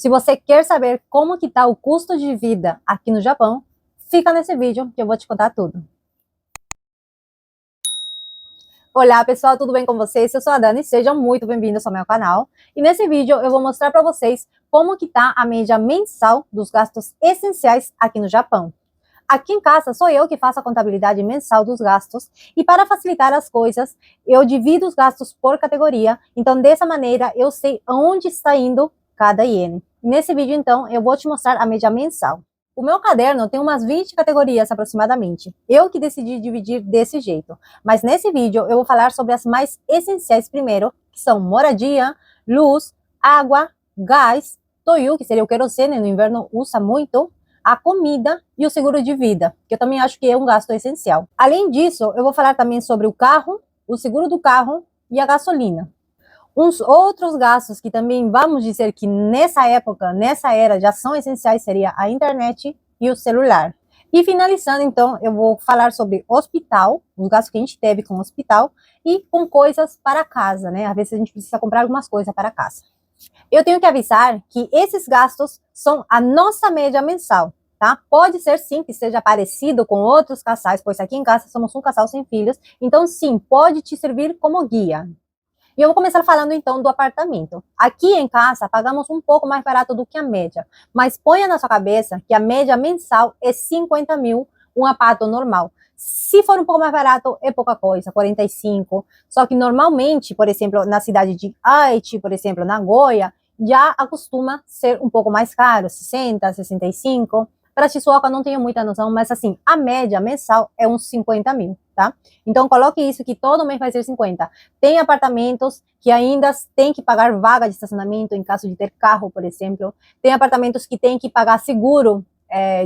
Se você quer saber como que tá o custo de vida aqui no Japão, fica nesse vídeo que eu vou te contar tudo. Olá pessoal, tudo bem com vocês? Eu sou a Dani, sejam muito bem-vindos ao meu canal. E nesse vídeo eu vou mostrar para vocês como que tá a média mensal dos gastos essenciais aqui no Japão. Aqui em casa sou eu que faço a contabilidade mensal dos gastos e para facilitar as coisas, eu divido os gastos por categoria, então dessa maneira eu sei onde está indo cada iene. Nesse vídeo então eu vou te mostrar a média mensal. O meu caderno tem umas 20 categorias aproximadamente, eu que decidi dividir desse jeito, mas nesse vídeo eu vou falar sobre as mais essenciais primeiro, que são moradia, luz, água, gás, toyu, que seria o querosene, no inverno usa muito, a comida e o seguro de vida, que eu também acho que é um gasto essencial. Além disso, eu vou falar também sobre o carro, o seguro do carro e a gasolina. Uns outros gastos que também vamos dizer que nessa época, nessa era, já são essenciais, seria a internet e o celular. E finalizando, então, eu vou falar sobre hospital, os gastos que a gente teve com o hospital e com coisas para casa, né? Às vezes a gente precisa comprar algumas coisas para casa. Eu tenho que avisar que esses gastos são a nossa média mensal, tá? Pode ser sim que seja parecido com outros casais, pois aqui em casa somos um casal sem filhos, então sim, pode te servir como guia. E eu vou começar falando então do apartamento. Aqui em casa pagamos um pouco mais barato do que a média, mas ponha na sua cabeça que a média mensal é 50 mil, um apartamento normal. Se for um pouco mais barato, é pouca coisa, 45. Só que normalmente, por exemplo, na cidade de Aichi, por exemplo, Nagoya, já acostuma ser um pouco mais caro, 60, 65. Para Shizuoka não tenho muita noção, mas assim, a média mensal é uns 50 mil, tá? Então coloque isso que todo mês vai ser 50. Tem apartamentos que ainda tem que pagar vaga de estacionamento em caso de ter carro, por exemplo. Tem apartamentos que tem que pagar seguro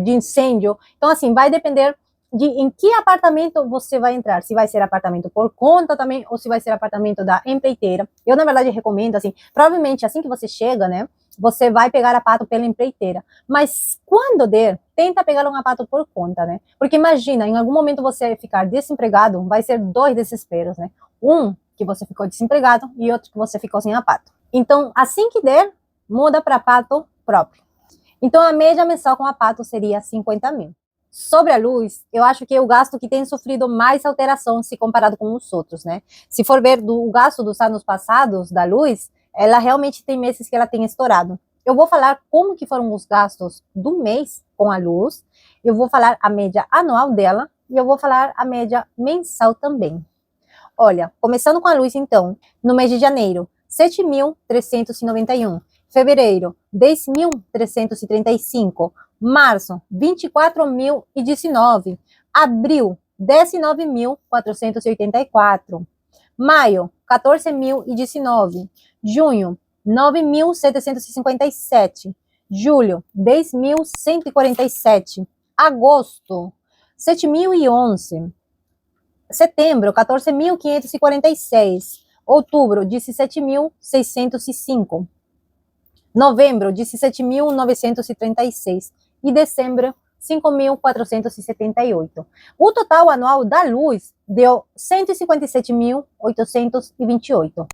de incêndio. Então assim, vai depender de em que apartamento você vai entrar, se vai ser apartamento por conta também, ou se vai ser apartamento da empreiteira. Eu, na verdade, recomendo, assim, provavelmente assim que você chega, né, você vai pegar apartamento pela empreiteira. Mas quando der, tenta pegar um apartamento por conta, né? Porque imagina, em algum momento você ficar desempregado, vai ser dois desesperos, né? Um, que você ficou desempregado, e outro que você ficou sem apartamento. Então, assim que der, muda para apartamento próprio. Então, a média mensal com apartamento seria 50 mil. Sobre a luz, eu acho que é o gasto que tem sofrido mais alteração se comparado com os outros, né? Se for ver o gasto dos anos passados da luz, ela realmente tem meses que ela tem estourado. Eu vou falar como que foram os gastos do mês com a luz, eu vou falar a média anual dela e eu vou falar a média mensal também. Olha, começando com a luz então, no mês de janeiro, 7.391, fevereiro, 10.335, março, 24.019, abril, 19.484, maio, 14.019, junho, 9.757, julho, 10.147, agosto, 7.011, setembro, 14.546, outubro, 17.605, novembro, 17.936 e dezembro, 5.478. O total anual da luz deu 157.828.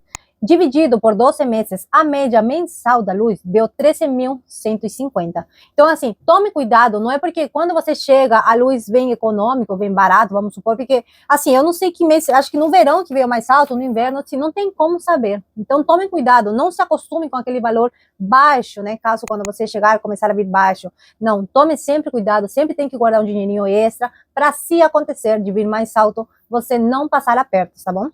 Dividido por 12 meses, a média mensal da luz deu 13.150. Então, assim, tome cuidado, não é porque quando você chega, a luz vem econômico, vem barato, vamos supor, porque, assim, eu não sei que mês, acho que no verão que veio mais alto, no inverno, assim, não tem como saber. Então, tome cuidado, não se acostume com aquele valor baixo, né, caso quando você chegar, começar a vir baixo. Não, tome sempre cuidado, sempre tem que guardar um dinheirinho extra, para se acontecer de vir mais alto, você não passar aperto, tá bom?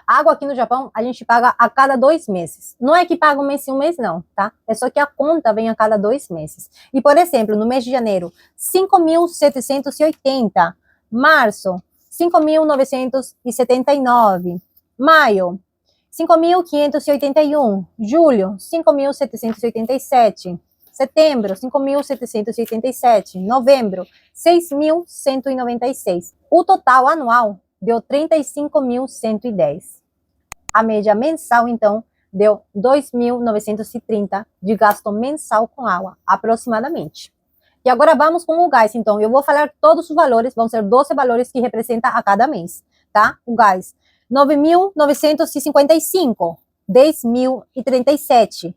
Água aqui no Japão, a gente paga a cada 2 meses. Não é que paga um mês sim, um mês não, tá? É só que a conta vem a cada 2 meses. E, por exemplo, no mês de janeiro, 5.780. Março, 5.979. Maio, 5.581. Julho, 5.787. Setembro, 5.787. Novembro, 6.196. O total anual deu 35.110. A média mensal, então, deu 2.930 de gasto mensal com água, aproximadamente. E agora vamos com o gás, então. Eu vou falar todos os valores, vão ser 12 valores que representa a cada mês, tá? O gás, 9.955, 10.037,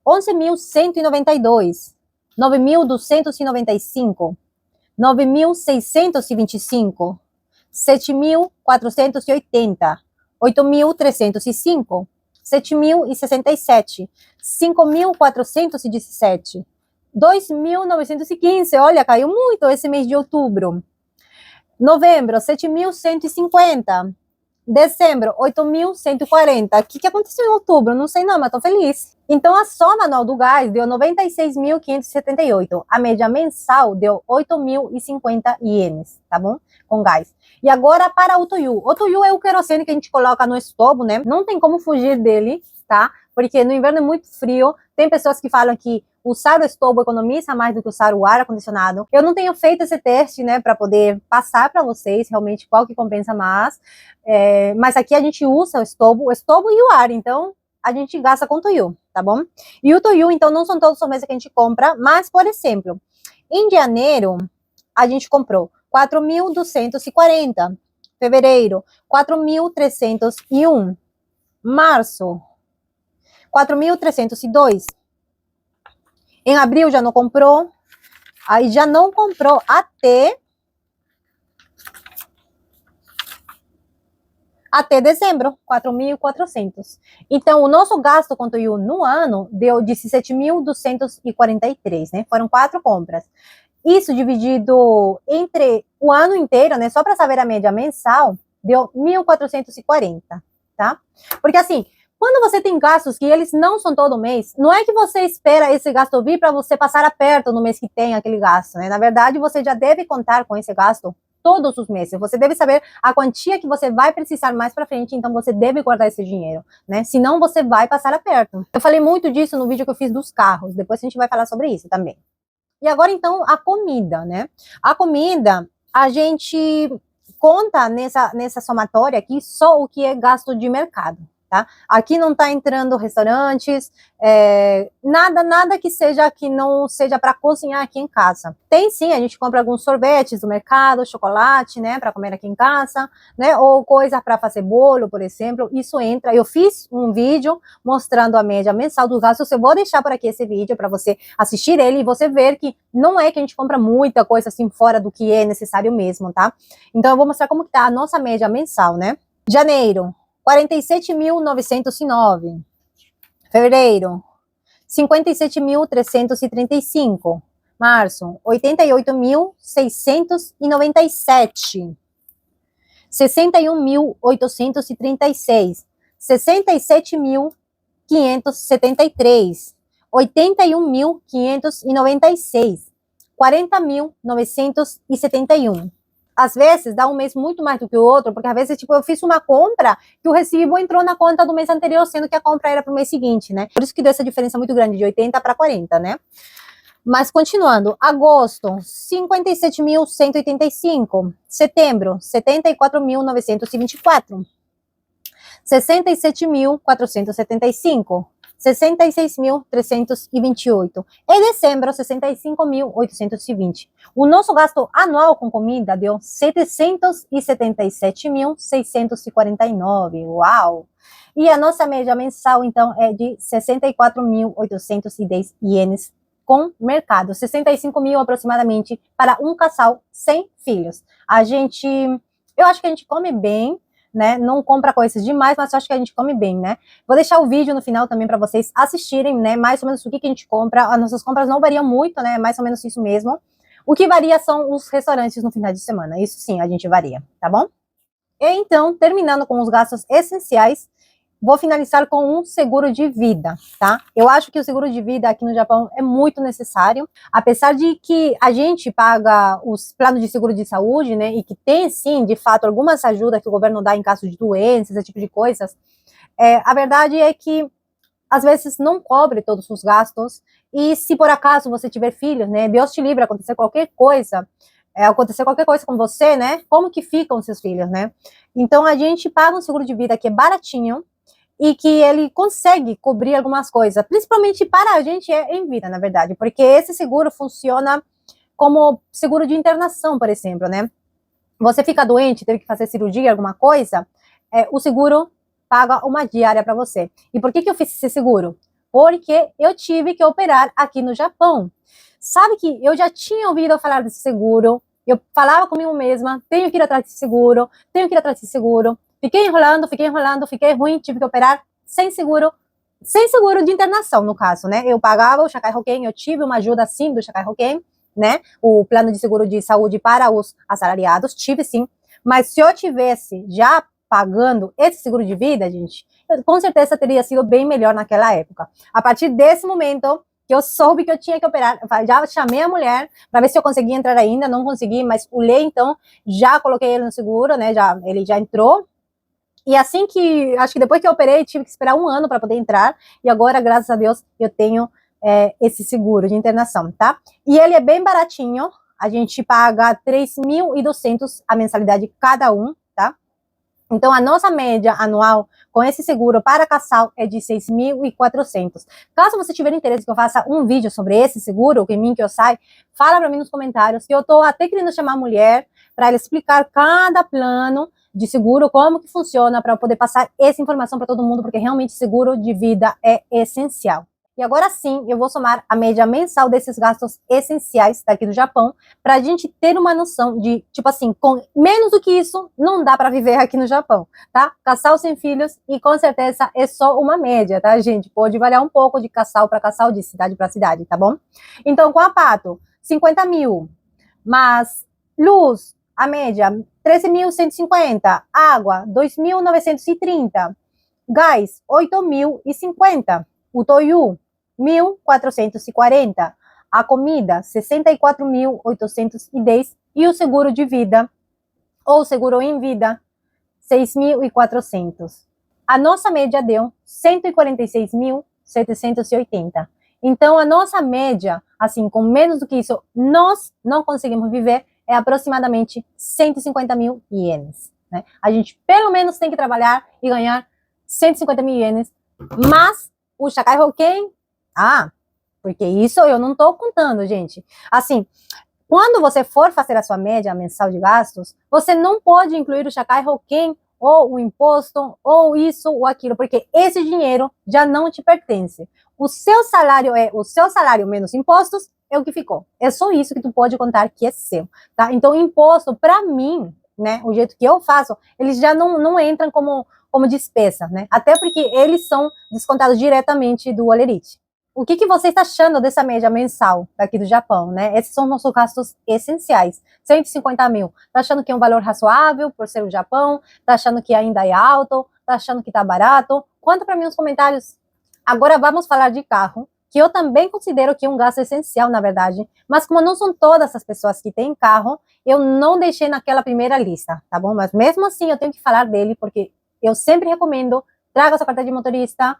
11.192, 9.295, 9.625, 7.480, 8.305, 7.067, 5.417, 2.915, olha, caiu muito esse mês de outubro. Novembro, 7.150. Dezembro, 8.140. O que aconteceu em outubro? Não sei não, mas tô feliz. Então, a soma anual do gás deu 96.578. A média mensal deu 8.050 ienes, tá bom? Com gás. E agora para o Tuyu. O Tuyu é o querosene que a gente coloca no estobo, né? Não tem como fugir dele, tá? Porque no inverno é muito frio. Tem pessoas que falam que usar o estobo economiza mais do que usar o ar-condicionado. Eu não tenho feito esse teste, né, para poder passar para vocês realmente qual que compensa mais. Mas aqui a gente usa o estobo e o ar, então a gente gasta com Tuyu, tá bom? E o Tuyu, então, não são todos os meses que a gente compra, mas, por exemplo, em janeiro, a gente comprou 4.240, fevereiro, 4.301, março, 4.302, em abril já não comprou, aí já não comprou até dezembro, 4.400. Então, o nosso gasto com Tuyu no ano deu 17.243, né? Foram 4 compras. Isso dividido entre o ano inteiro, né? Só para saber a média mensal, deu 1.440, tá? Porque assim, quando você tem gastos que eles não são todo mês, não é que você espera esse gasto vir para você passar aperto no mês que tem aquele gasto, né? Na verdade, você já deve contar com esse gasto todos os meses. Você deve saber a quantia que você vai precisar mais para frente, então você deve guardar esse dinheiro, né? Senão você vai passar aperto. Eu falei muito disso no vídeo que eu fiz dos carros, depois a gente vai falar sobre isso também. E agora, então, a comida, né? A comida, a gente conta nessa somatória aqui só o que é gasto de mercado, tá? Aqui não tá entrando restaurantes, nada que não seja para cozinhar aqui em casa. Tem sim, a gente compra alguns sorvetes do mercado, chocolate, né, para comer aqui em casa, né, ou coisa para fazer bolo, por exemplo, isso entra. Eu fiz um vídeo mostrando a média mensal dos gastos, eu vou deixar por aqui esse vídeo para você assistir ele e você ver que não é que a gente compra muita coisa assim fora do que é necessário mesmo, tá? Então eu vou mostrar como que tá a nossa média mensal, né? Janeiro, 47.909. Fevereiro, 57.335. Março, 88.697. 61.836. 67.573. 81.596. 40.971. Às vezes dá um mês muito mais do que o outro, porque às vezes, tipo, eu fiz uma compra que o recibo entrou na conta do mês anterior, sendo que a compra era para o mês seguinte, né? Por isso que deu essa diferença muito grande, de 80 para 40, né? Mas continuando, agosto, 57.185. Setembro, 74.924. 67.475. 66.328. Em dezembro, 65.820. O nosso gasto anual com comida deu 777.649. Uau! E a nossa média mensal, então, é de 64.810 ienes com mercado. 65 mil aproximadamente para um casal sem filhos. Eu acho que a gente come bem, né? Não compra coisas demais, mas eu acho que a gente come bem, né? Vou deixar o vídeo no final também para vocês assistirem, né? Mais ou menos o que a gente compra. As nossas compras não variam muito, né? Mais ou menos isso mesmo. O que varia são os restaurantes no final de semana. Isso sim, a gente varia, tá bom? E então, terminando com os gastos essenciais, vou finalizar com um seguro de vida, tá? Eu acho que o seguro de vida aqui no Japão é muito necessário, apesar de que a gente paga os planos de seguro de saúde, né, e que tem, sim, de fato, algumas ajudas que o governo dá em caso de doenças, esse tipo de coisas, a verdade é que, às vezes, não cobre todos os gastos, e se por acaso você tiver filhos, né, Deus te livre, acontecer qualquer coisa com você, né, como que ficam seus filhos, né? Então, a gente paga um seguro de vida que é baratinho, e que ele consegue cobrir algumas coisas, principalmente para a gente em vida, na verdade, porque esse seguro funciona como seguro de internação, por exemplo, né? Você fica doente, teve que fazer cirurgia, alguma coisa, o seguro paga uma diária para você. E por que eu fiz esse seguro? porque eu tive que operar aqui no Japão. Sabe que eu já tinha ouvido falar desse seguro, eu falava comigo mesma, tenho que ir atrás desse seguro, tenho que ir atrás desse seguro. Fiquei enrolando, fiquei ruim, tive que operar sem seguro de internação, no caso, né? Eu pagava o Shakai Hoken, eu tive uma ajuda, sim, do Shakai Hoken, né? O plano de seguro de saúde para os assalariados, tive sim. Mas se eu tivesse já pagando esse seguro de vida, gente, com certeza teria sido bem melhor naquela época. A partir desse momento que eu soube que eu tinha que operar, já chamei a mulher para ver se eu conseguia entrar ainda, não consegui, mas o Lei, então, já coloquei ele no seguro, né? Ele já entrou. E assim que, acho que depois que eu operei, tive que esperar 1 ano para poder entrar, e agora, graças a Deus, eu tenho esse seguro de internação, tá? E ele é bem baratinho, a gente paga 3.200 a mensalidade cada um, tá? Então, a nossa média anual com esse seguro para casal é de 6.400. Caso você tiver interesse que eu faça um vídeo sobre esse seguro, que eu sai, fala para mim nos comentários, que eu tô até querendo chamar a mulher para ela explicar cada plano de seguro, como que funciona, para eu poder passar essa informação para todo mundo, porque realmente seguro de vida é essencial. E agora sim, eu vou somar a média mensal desses gastos essenciais daqui do Japão, para a gente ter uma noção de, tipo assim, com menos do que isso, não dá para viver aqui no Japão, tá? Casal sem filhos, e com certeza é só uma média, tá, gente? Pode variar um pouco de casal para casal, de cidade para cidade, tá bom? Então, com a Pato, 50 mil, mas luz, a média, 13.150, água, 2.930, gás, 8.050, o Toyu, 1.440, a comida, 64.810 e o seguro de vida, ou seguro em vida, 6.400. A nossa média deu 146.780. Então, a nossa média, assim, com menos do que isso, nós não conseguimos viver, é aproximadamente 150 mil ienes, né? A gente, pelo menos, tem que trabalhar e ganhar 150 mil ienes, mas o Shakai Hoken, porque isso eu não tô contando, gente. Assim, quando você for fazer a sua média mensal de gastos, você não pode incluir o Shakai Hoken ou o imposto, ou isso ou aquilo, porque esse dinheiro já não te pertence. O seu salário é o seu salário menos impostos, é o que ficou. É só isso que tu pode contar que é seu, tá? Então, imposto, para mim, né, o jeito que eu faço, eles já não entram como despesa, né? Até porque eles são descontados diretamente do Olerite. O que você está achando dessa média mensal daqui do Japão, né? Esses são nossos gastos essenciais. 150 mil. Tá achando que é um valor razoável por ser o Japão? Tá achando que ainda é alto? Tá achando que tá barato? Conta para mim nos comentários. Agora vamos falar de carro, que eu também considero que é um gasto essencial, na verdade. Mas como não são todas as pessoas que têm carro, eu não deixei naquela primeira lista, tá bom? Mas mesmo assim eu tenho que falar dele, porque eu sempre recomendo, traga sua carteira de motorista,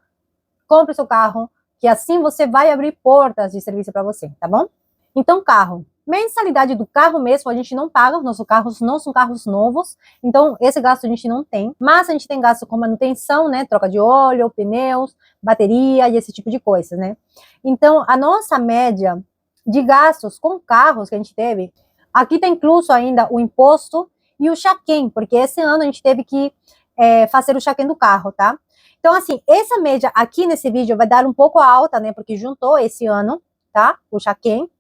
compre seu carro, que assim você vai abrir portas de serviço para você, tá bom? Então, carro. Mensalidade do carro mesmo, a gente não paga, nossos carros não são carros novos, então esse gasto a gente não tem, mas a gente tem gasto com manutenção, né, troca de óleo, pneus, bateria e esse tipo de coisa, né? Então, a nossa média de gastos com carros que a gente teve, aqui tá incluso ainda o imposto e o Shaken, porque esse ano a gente teve que fazer o Shaken do carro, tá? Então, assim, essa média aqui nesse vídeo vai dar um pouco alta, né? Porque juntou esse ano, tá? O Shaken.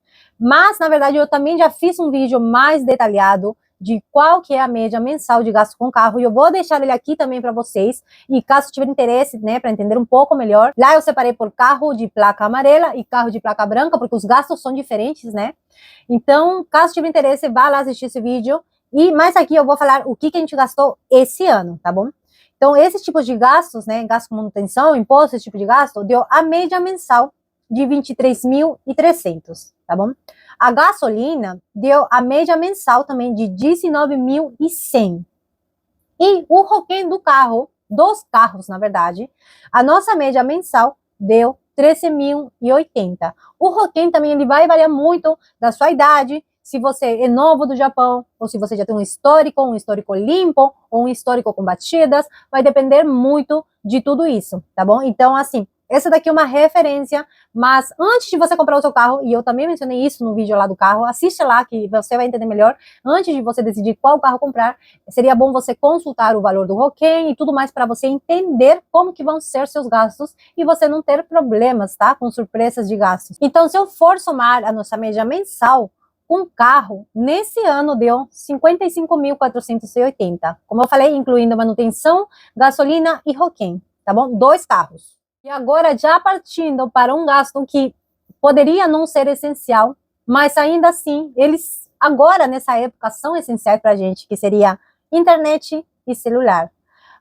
Mas, na verdade, eu também já fiz um vídeo mais detalhado de qual que é a média mensal de gasto com carro. E eu vou deixar ele aqui também para vocês. E caso tiver interesse, né, para entender um pouco melhor, lá eu separei por carro de placa amarela e carro de placa branca, porque os gastos são diferentes, né? Então, caso tiver interesse, vá lá assistir esse vídeo. E mais aqui eu vou falar o que a gente gastou esse ano, tá bom? Então, esses tipos de gastos, né, gasto com manutenção, imposto, esse tipo de gasto, deu a média mensal de 23.300, tá bom? A gasolina deu a média mensal também de 19.100. E o Hoken do carro, dos carros, na verdade, a nossa média mensal deu 13.080. O Hoken também ele vai variar muito da sua idade, se você é novo do Japão, ou se você já tem um histórico limpo, ou um histórico com batidas, vai depender muito de tudo isso, tá bom? Então, assim, Essa daqui é uma referência, mas antes de você comprar o seu carro, e eu também mencionei isso no vídeo lá do carro, assiste lá que você vai entender melhor. Antes de você decidir qual carro comprar, seria bom você consultar o valor do Roquen e tudo mais para você entender como que vão ser seus gastos e você não ter problemas, tá? Com surpresas de gastos. Então, se eu for somar a nossa média mensal, um carro, nesse ano, deu 55.480. Como eu falei, incluindo manutenção, gasolina e Roquen, tá bom? 2 carros. E agora, já partindo para um gasto que poderia não ser essencial, mas ainda assim, eles agora, nessa época, são essenciais para a gente, que seria internet e celular.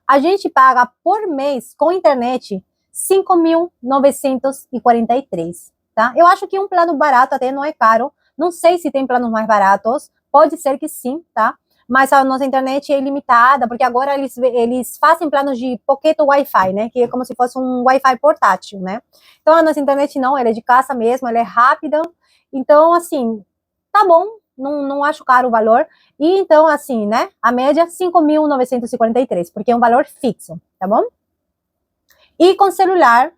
A gente paga por mês, com internet, 5.943, tá? Eu acho que um plano barato até não é caro. Não sei se tem planos mais baratos, pode ser que sim, tá? Mas a nossa internet é ilimitada, porque agora eles fazem planos de pocket Wi-Fi, né? Que é como se fosse um Wi-Fi portátil, né? Então a nossa internet não, ela é de casa mesmo, ela é rápida. Então, assim, tá bom, não acho caro o valor. E então, assim, né? A média, 5.943, porque é um valor fixo, tá bom? E com celular,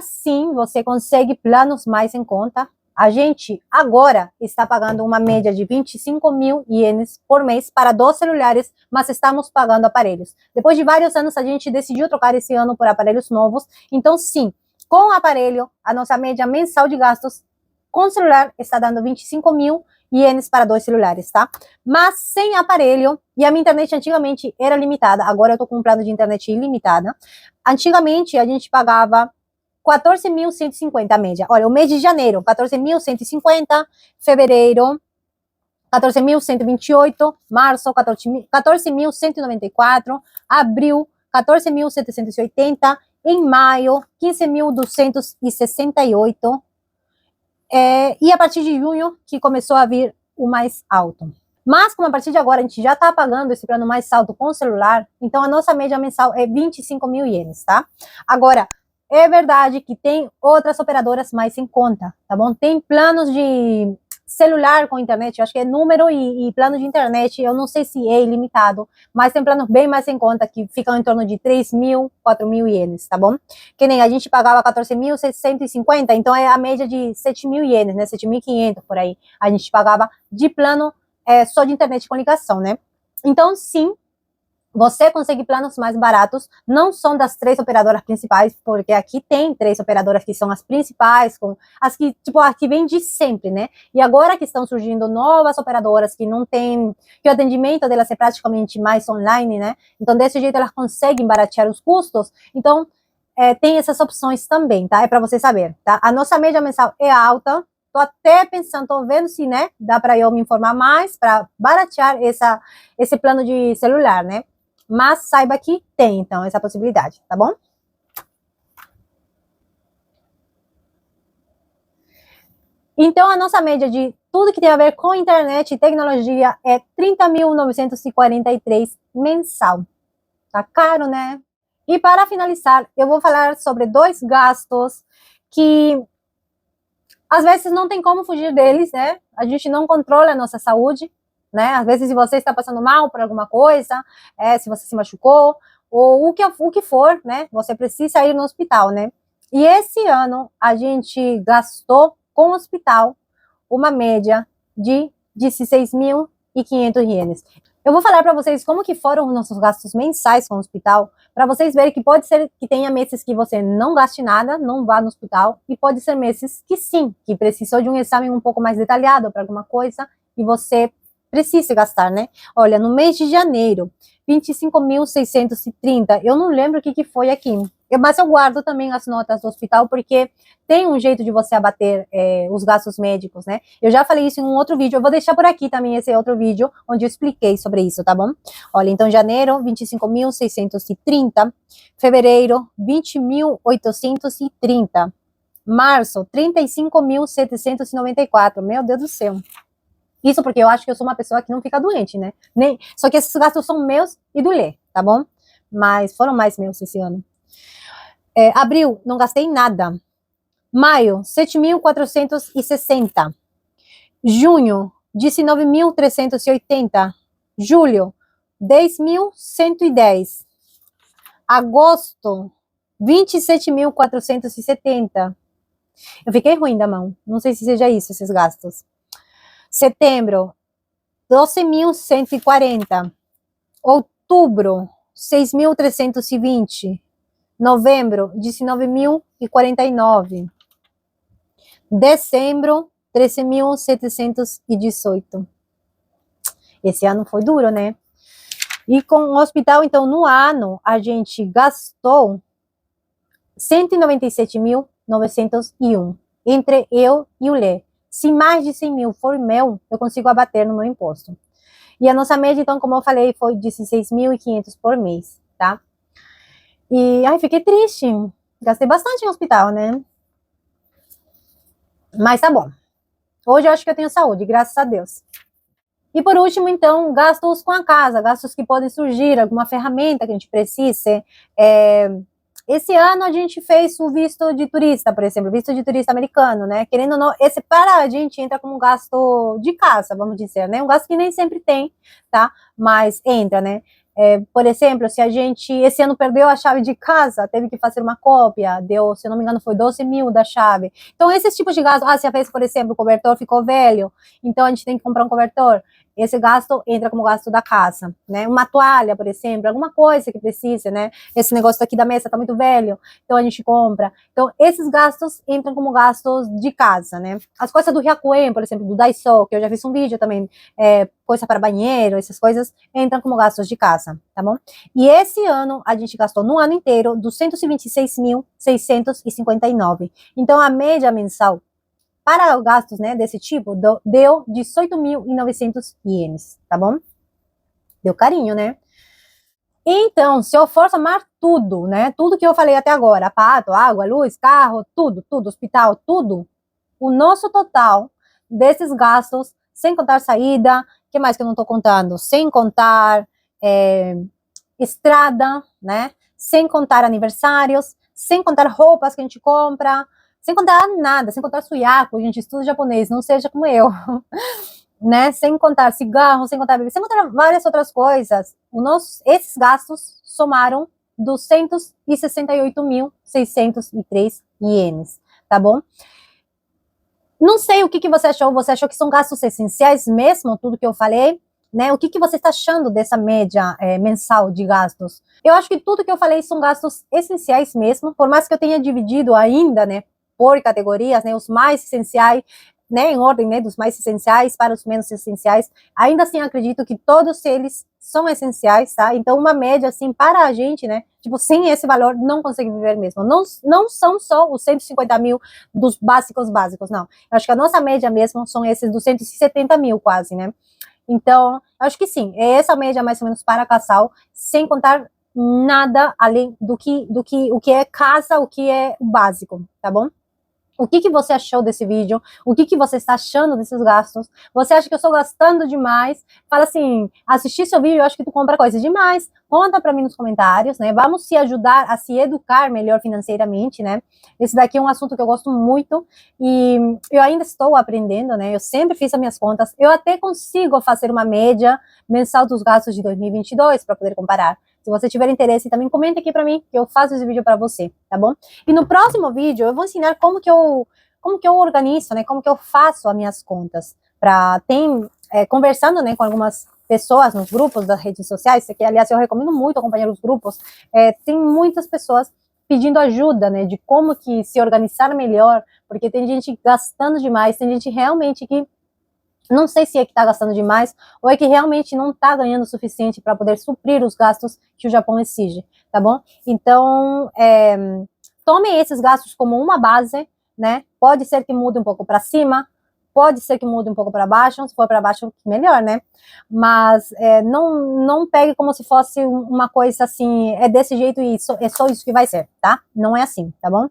sim, você consegue planos mais em conta. A gente agora está pagando uma média de 25.000 ienes por mês para 2 celulares, mas estamos pagando aparelhos. Depois de vários anos, a gente decidiu trocar esse ano por aparelhos novos. Então, sim, com o aparelho, a nossa média mensal de gastos com celular está dando 25.000 ienes para 2 celulares, tá? Mas sem aparelho, e a minha internet antigamente era limitada, agora eu tô com um plano de internet ilimitada. Antigamente, a gente pagava 14.150 a média. Olha, o mês de janeiro, 14.150, fevereiro, 14.128, março, 14.194, abril, 14.780, em maio, 15.268, e a partir de junho, que começou a vir o mais alto. Mas, como a partir de agora a gente já está pagando esse plano mais alto com o celular, então a nossa média mensal é 25.000 ienes, tá? Agora, é verdade que tem outras operadoras mais em conta, tá bom? Tem planos de celular com internet, eu acho que é número e plano de internet, eu não sei se é ilimitado, mas tem planos bem mais em conta, que ficam em torno de 3.000, 4.000 ienes, tá bom? Que nem a gente pagava 14.650, então é a média de 7.000 ienes, né? 7.500 por aí, a gente pagava de plano só de internet e comunicação, né? Então, sim, você consegue planos mais baratos, não são das 3 operadoras principais, porque aqui tem 3 operadoras que são as principais, com as que, tipo, as que vêm de sempre, né? E agora que estão surgindo novas operadoras que não tem, que o atendimento delas é praticamente mais online, né? Então, desse jeito, elas conseguem baratear os custos. Então, tem essas opções também, tá? É para você saber, tá? A nossa média mensal é alta. Tô até pensando, tô vendo se, né, dá para eu me informar mais, para baratear esse plano de celular, né? Mas saiba que tem, então, essa possibilidade, tá bom? Então, a nossa média de tudo que tem a ver com internet e tecnologia é 30.943 mensal. Tá caro, né? E para finalizar, eu vou falar sobre 2 gastos que às vezes não tem como fugir deles, né? A gente não controla a nossa saúde, né? Às vezes, se você está passando mal por alguma coisa, se você se machucou, ou o que for, né? Você precisa ir no hospital, né? E esse ano, a gente gastou com o hospital uma média de 16.500 ienes. Eu vou falar para vocês como que foram os nossos gastos mensais com o hospital, para vocês verem que pode ser que tenha meses que você não gaste nada, não vá no hospital, e pode ser meses que sim, que precisou de um exame um pouco mais detalhado para alguma coisa, e você precisa gastar, né? Olha, no mês de janeiro, 25.630, eu não lembro o que foi aqui, mas eu guardo também as notas do hospital, porque tem um jeito de você abater os gastos médicos, né? Eu já falei isso em um outro vídeo, eu vou deixar por aqui também esse outro vídeo, onde eu expliquei sobre isso, tá bom? Olha, então janeiro, 25.630, fevereiro, 20.830, março, 35.794, meu Deus do céu. Isso porque eu acho que eu sou uma pessoa que não fica doente, né? Só que esses gastos são meus e do Lê, tá bom? Mas foram mais meus esse ano. Abril, não gastei nada. Maio, 7.460. Junho, 19.380. Julho, 10.110. Agosto, 27.470. Eu fiquei ruim da mão. Não sei se seja isso, esses gastos. Setembro, 12.140. Outubro, 6.320. Novembro, 19.049. Dezembro, 13.718. Esse ano foi duro, né? E com o hospital, então, no ano, a gente gastou 197.901 entre eu e o Lê. Se mais de 100 mil for meu, eu consigo abater no meu imposto. E a nossa média, então, como eu falei, foi de 16.500 por mês, tá? E, ai, fiquei triste. Gastei bastante em hospital, né? Mas tá bom. Hoje eu acho que eu tenho saúde, graças a Deus. E por último, então, gastos com a casa, gastos que podem surgir, alguma ferramenta que a gente precise. Esse ano a gente fez o visto de turista, por exemplo, visto de turista americano, né? Querendo ou não, esse para a gente entra como um gasto de casa, vamos dizer, né? Um gasto que nem sempre tem, tá? Mas entra, né? Por exemplo, se a gente esse ano perdeu a chave de casa, teve que fazer uma cópia, deu, se eu não me engano, foi 12 mil da chave. Então, esses tipos de gastos, se a vez, por exemplo, o cobertor ficou velho, então a gente tem que comprar um cobertor. Esse gasto entra como gasto da casa, né? Uma toalha, por exemplo, alguma coisa que precise, né? Esse negócio aqui da mesa tá muito velho, então a gente compra. Então, esses gastos entram como gastos de casa, né? As coisas do Riacuem, por exemplo, do Daiso, que eu já fiz um vídeo também, coisa para banheiro, essas coisas, entram como gastos de casa, tá bom? E esse ano, a gente gastou no ano inteiro 226.659. Então, a média mensal para gastos, né, desse tipo, deu 18.900 ienes, tá bom? Deu carinho, né? Então, se eu for somar tudo, né, tudo que eu falei até agora, pato, água, luz, carro, tudo, hospital, tudo, o nosso total desses gastos, sem contar saída, que mais que eu não tô contando? Sem contar estrada, né, sem contar aniversários, sem contar roupas que a gente compra, sem contar nada, sem contar suyaku, gente, estuda japonês, não seja como eu, né, sem contar cigarro, sem contar bebida, sem contar várias outras coisas, esses gastos somaram 268.603 ienes, tá bom? Não sei o que você achou que são gastos essenciais mesmo, tudo que eu falei? Né? O que você está achando dessa média mensal de gastos? Eu acho que tudo que eu falei são gastos essenciais mesmo, por mais que eu tenha dividido ainda, né, por categorias, né, os mais essenciais, né, em ordem, né, dos mais essenciais para os menos essenciais, ainda assim acredito que todos eles são essenciais, tá? Então uma média assim para a gente, né, tipo, sem esse valor não consegue viver mesmo. Não são só os 150 mil dos básicos, não. Eu acho que a nossa média mesmo são esses 270 mil quase, né? Então, acho que sim, é essa média mais ou menos para casal, sem contar nada além do que o que é casa, o que é básico, tá bom? O que você achou desse vídeo? O que você está achando desses gastos? Você acha que eu estou gastando demais? Fala assim, assistir seu vídeo, eu acho que tu compra coisas demais. Conta para mim nos comentários, né? Vamos se ajudar a se educar melhor financeiramente, né? Esse daqui é um assunto que eu gosto muito e eu ainda estou aprendendo, né? Eu sempre fiz as minhas contas. Eu até consigo fazer uma média mensal dos gastos de 2022 para poder comparar. Se você tiver interesse, também comenta aqui para mim, que eu faço esse vídeo para você, tá bom? E no próximo vídeo, eu vou ensinar como que eu organizo, né? Como que eu faço as minhas contas. Conversando, né, com algumas pessoas nos grupos das redes sociais, que, aliás, eu recomendo muito acompanhar os grupos, tem muitas pessoas pedindo ajuda, né, de como que se organizar melhor, porque tem gente gastando demais, tem gente realmente que não sei se é que está gastando demais ou é que realmente não está ganhando o suficiente para poder suprir os gastos que o Japão exige, tá bom? Então, tomem esses gastos como uma base, né? Pode ser que mude um pouco para cima, pode ser que mude um pouco para baixo, se for para baixo, melhor, né? Mas não pegue como se fosse uma coisa assim, é desse jeito e é só isso que vai ser, tá? Não é assim, tá bom?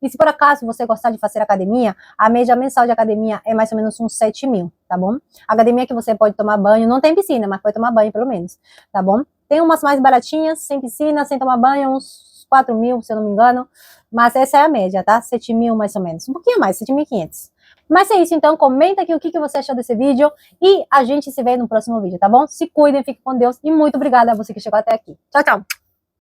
E se por acaso você gostar de fazer academia, a média mensal de academia é mais ou menos uns 7 mil, tá bom? Academia que você pode tomar banho, não tem piscina, mas pode tomar banho pelo menos, tá bom? Tem umas mais baratinhas, sem piscina, sem tomar banho, uns 4 mil, se eu não me engano, mas essa é a média, tá? 7 mil mais ou menos, um pouquinho mais, 7.500. Mas é isso, então comenta aqui o que você achou desse vídeo e a gente se vê no próximo vídeo, tá bom? Se cuidem, fiquem com Deus e muito obrigada a você que chegou até aqui. Tchau, tchau!